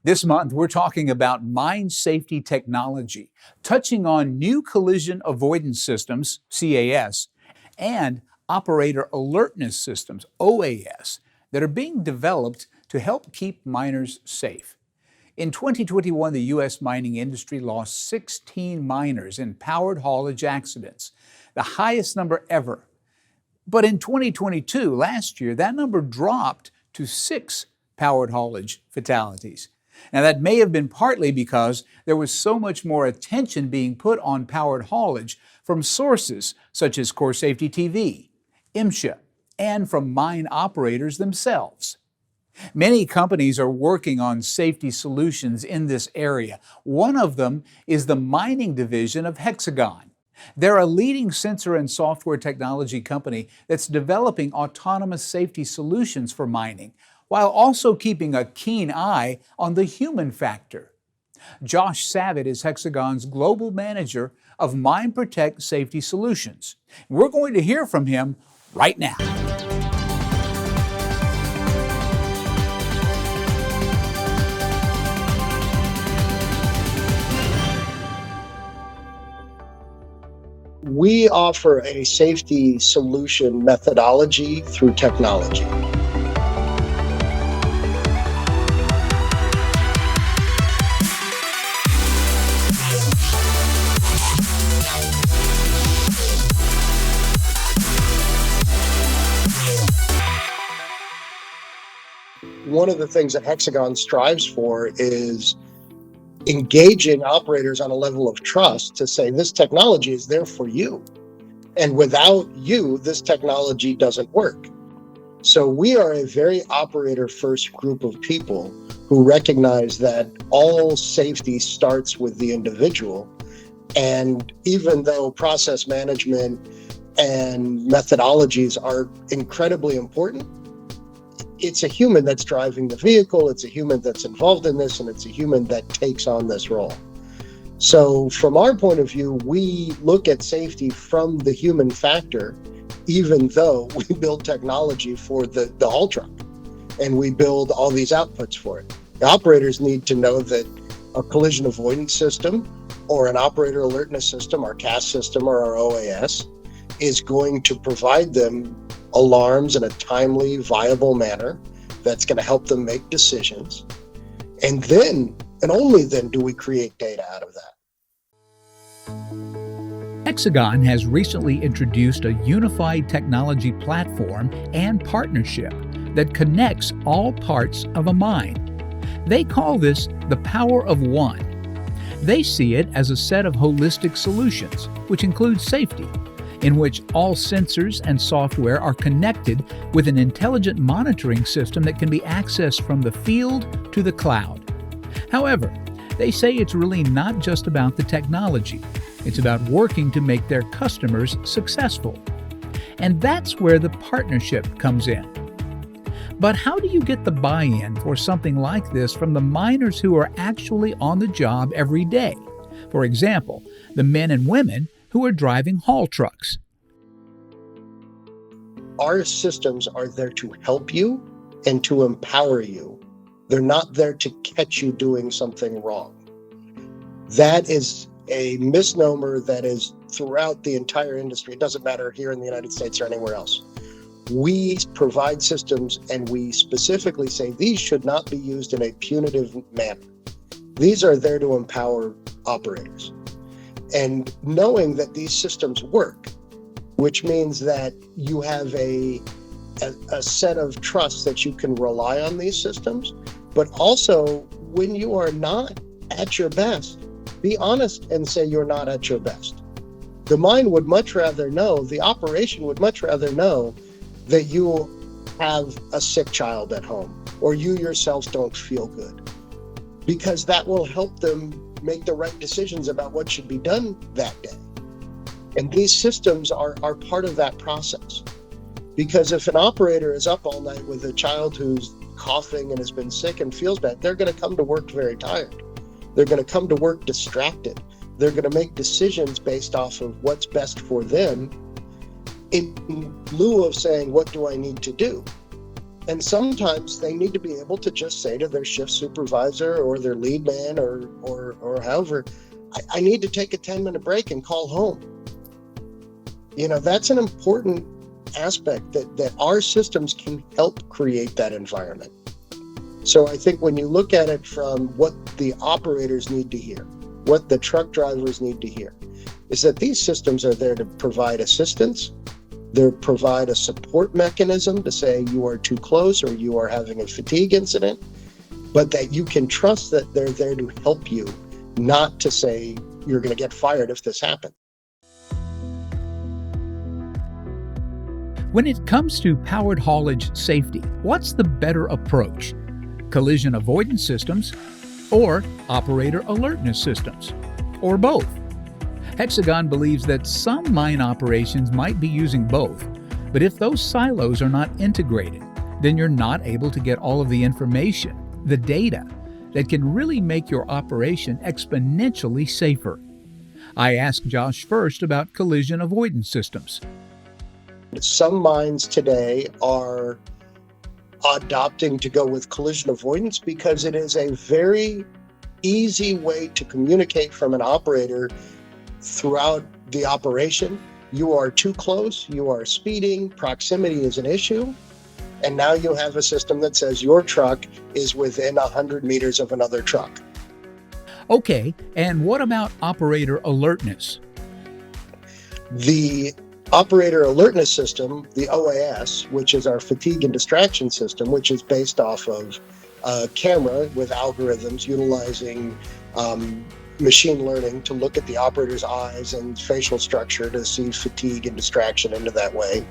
This month, we're talking about mine safety technology, touching on new collision avoidance systems, CAS, and operator alertness systems, OAS, that are being developed to help keep miners safe. In 2021, the U.S. mining industry lost 16 miners in powered haulage accidents, the highest number ever. But in 2022, last year, that number dropped to 6 powered haulage fatalities. Now, that may have been partly because there was so much more attention being put on powered haulage from sources such as CORESafety TV, MSHA, and from mine operators themselves. Many companies are working on safety solutions in this area. One of them is the mining division of Hexagon. They're a leading sensor and software technology company that's developing autonomous safety solutions for mining, while also keeping a keen eye on the human factor. Josh Savitt is Hexagon's global manager of Mine Protect Safety Solutions. We're going to hear from him right now. We offer a safety solution methodology through technology. One of the things that Hexagon strives for is engaging operators on a level of trust to say this technology is there for you. And without you, this technology doesn't work. So we are a very operator-first group of people who recognize that all safety starts with the individual. And even though process management and methodologies are incredibly important, it's a human that's driving the vehicle, it's a human that's involved in this, and it's a human that takes on this role. So from our point of view, we look at safety from the human factor, even though we build technology for the haul truck, and we build all these outputs for it. The operators need to know that a collision avoidance system or an operator alertness system, our CAS system or our OAS, is going to provide them alarms in a timely, viable manner that's going to help them make decisions. And then, and only then, do we create data out of that. Hexagon has recently introduced a unified technology platform and partnership that connects all parts of a mine. They call this the power of one. They see it as a set of holistic solutions, which includes safety, in which all sensors and software are connected with an intelligent monitoring system that can be accessed from the field to the cloud. However, they say it's really not just about the technology. It's about working to make their customers successful. And that's where the partnership comes in. But how do you get the buy-in for something like this from the miners who are actually on the job every day? For example, the men and women who are driving haul trucks. Our systems are there to help you and to empower you. They're not there to catch you doing something wrong. That is a misnomer that is throughout the entire industry. It doesn't matter here in the United States or anywhere else. We provide systems and we specifically say these should not be used in a punitive manner. These are there to empower operators. And knowing that these systems work, which means that you have a set of trust that you can rely on these systems, but also when you are not at your best, be honest and say you're not at your best. The mine would much rather know, the operation would much rather know that you have a sick child at home or you yourselves don't feel good, because that will help them make the right decisions about what should be done that day. And these systems are part of that process. Because if an operator is up all night with a child who's coughing and has been sick and feels bad, they're going to come to work very tired. They're going to come to work distracted. They're going to make decisions based off of what's best for them in lieu of saying, what do I need to do? And sometimes they need to be able to just say to their shift supervisor or their lead man or however, I need to take a 10-minute break and call home. That's an important aspect that our systems can help create that environment. So I think when you look at it from what the operators need to hear, what the truck drivers need to hear, is that these systems are there to provide assistance. They provide a support mechanism to say you are too close or you are having a fatigue incident, but that you can trust that they're there to help you, not to say you're going to get fired if this happens. When it comes to powered haulage safety, what's the better approach? Collision avoidance systems or operator alertness systems, or both? Hexagon believes that some mine operations might be using both, but if those silos are not integrated, then you're not able to get all of the information, the data, that can really make your operation exponentially safer. I asked Josh first about collision avoidance systems. Some mines today are adopting to go with collision avoidance because it is a very easy way to communicate from an operator throughout the operation. You are too close, you are speeding, proximity is an issue, and now you have a system that says your truck is within 100 meters of another truck. Okay, and what about operator alertness? The operator alertness system, the OAS, which is our fatigue and distraction system, which is based off of a camera with algorithms utilizing machine learning to look at the operator's eyes and facial structure to see fatigue and distraction into that way,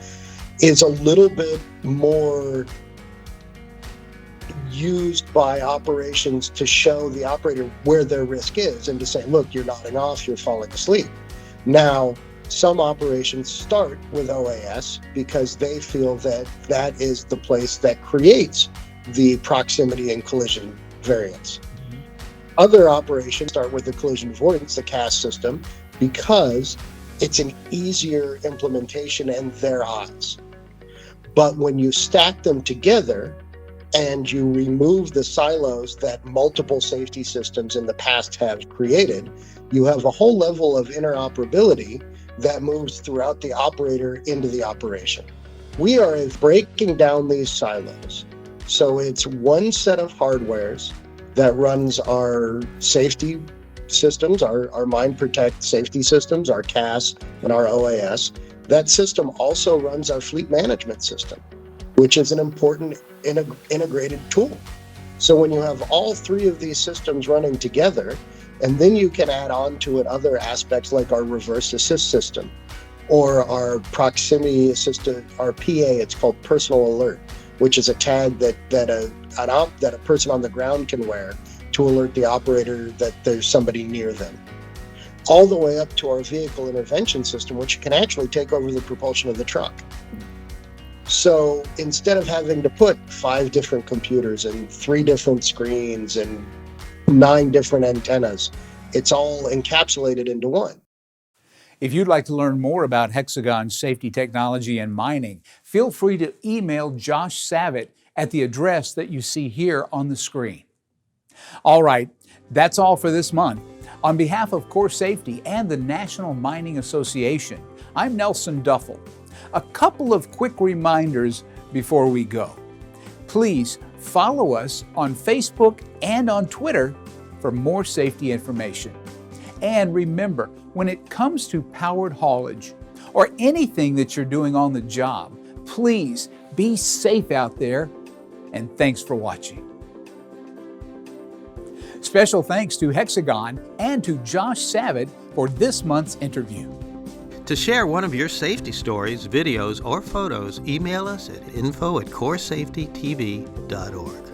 is a little bit more used by operations to show the operator where their risk is and to say, look, you're nodding off, you're falling asleep. Now, some operations start with OAS because they feel that that is the place that creates the proximity and collision variance. Other operations start with the collision avoidance, the CAS system, because it's an easier implementation in their eyes. But when you stack them together and you remove the silos that multiple safety systems in the past have created, you have a whole level of interoperability that moves throughout the operator into the operation. We are breaking down these silos. So it's one set of hardwares that runs our safety systems, our Mine Protect safety systems, our CAS and our OAS. That system also runs our fleet management system, which is an important integrated tool. So when you have all three of these systems running together, and then you can add on to it other aspects like our reverse assist system or our proximity assistant, our PA, it's called personal alert, which is a tag that a person on the ground can wear to alert the operator that there's somebody near them. All the way up to our vehicle intervention system, which can actually take over the propulsion of the truck. So instead of having to put 5 different computers and 3 different screens and 9 different antennas, it's all encapsulated into one. If you'd like to learn more about Hexagon's safety technology and mining, feel free to email Josh Savitt at the address that you see here on the screen. All right, that's all for this month. On behalf of CORESafety and the National Mining Association, I'm Nelson Duffel. A couple of quick reminders before we go. Please follow us on Facebook and on Twitter for more safety information. And remember, when it comes to powered haulage or anything that you're doing on the job, please be safe out there, and thanks for watching. Special thanks to Hexagon and to Josh Savitt for this month's interview. To share one of your safety stories, videos, or photos, email us at info@CORESafetyTV.org.